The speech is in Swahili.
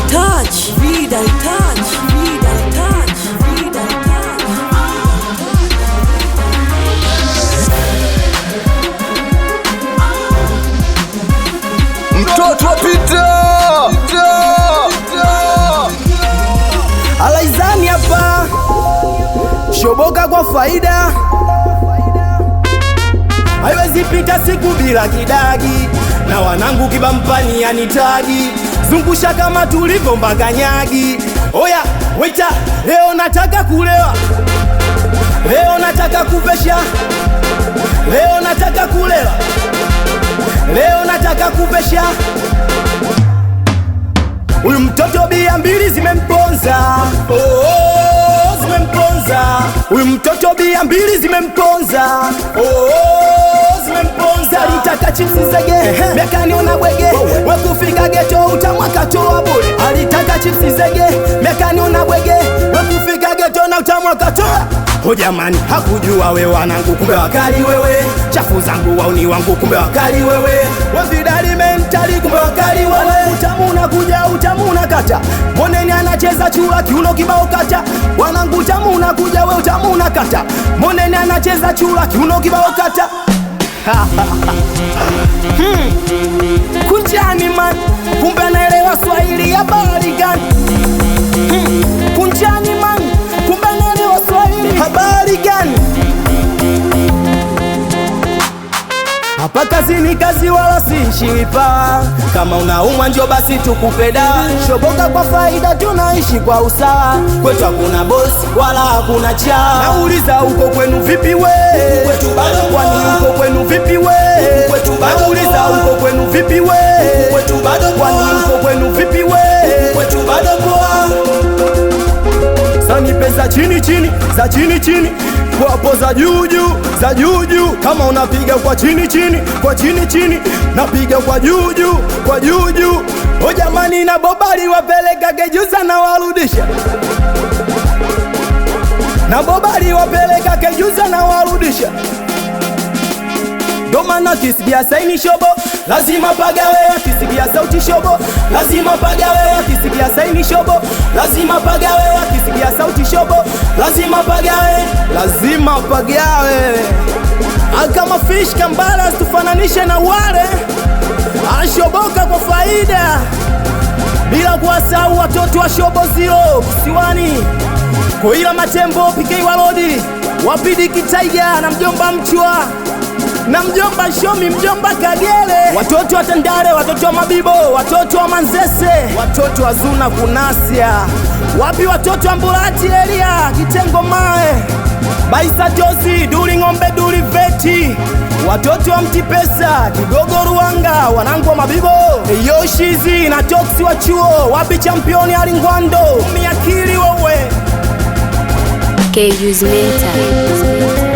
touch, vida touch, vida touch, vida touch. Mtoto wa Peter Alaizani hapa, shoboka kwa faida. Haiwezi pita siku bila kidagi, na wanangu kibampani yanitagi. Zungusha kama tulivyo Mbaganyagi. Oya, waita, leo nataka kulewa, leo nataka kupesha, leo nataka kulewa, leo nataka kupesha. Huyu mtoto bia mbili zimemponza, oh, zimemponza. Huyu mtoto bia mbili zimemponza, oh, zimemponza. Alitaka chipsi zege, mekani ona bwege, wakufika geto utamwaka toa bure. Alitaka chipsi zege, mekani ona bwege, wakufika geto na utamwaka toa. Oh jamani, hakujua we wanangu kumbe wakali wewe. Chafu zangu wauni wangu kumbe wakali wewe. Wafidali mentali kumbe wakali wewe. Utamu unakuja utamu unakata, moneni anacheza chula kiuno kibao kata. Wanangu utamu unakuja we utamu unakata, moneni anacheza chula kiuno kibao kata. Kunjani man, kumbe anaelewa Swahili ya bari gani. Kunjani man, kumbe anaelewa Swahili habari gani. Hapa kazi ni kazi wala si shipa. Kama unaumwa njoo basi tukupe dawa. Shoboka kwa faida tunaishi kwa usawa. Kwetu hakuna boss wala hakuna cha. Nauliza huko kwenu vipi we? Kwetu bado. Kwani huko kwenu vipi we? Kwetu bado. Nauliza huko kwenu vipi we? Kwetu bado. Kwani huko kwenu vipi we? Kwetu bado poa. Sani pesa chini chini, za chini chini, kwa za juu juu, za juu juu. Kama unapiga kwa chini chini, kwa chini chini, napiga kwa juu juu, kwa juu juu. O jamani na bobali wapeleka kejuza na warudisha, na bobali wapeleka kejuza na warudisha. Domana kisikia saini shobo, lazima pagawe. Kisikia sauti shobo, lazima pagawe. Kisikia saini shobo, lazima pagawe. Kisikia sauti shobo, lazima pagawe. Lazima pagawe. Kama fish kambala tufananishe na wale. Ashoboka kwa faida, bila kuwasahau watoto wa shobo zero kisiwani. Koila Matembo, PK Walodi, Wapidi Kitaiga na mjomba Mchwa na mjomba Shomi, mjomba Kagere. Watoto wa Tandale, watoto wa Mabibo, watoto wa Manzese, watoto wa Zuna Kunasia. Wapi watoto wa Mbulati Elia, Kitengo Mae, Baisa Josi, Duli Ngombe, Duli Veti. Watoto wa Mtipesa, Kigogo Ruanga, wanangu wa Mabibo, Yoshizi na Toksi wa chuo. Wapi championi Alingwando, Miakili wewe. KU's Mental.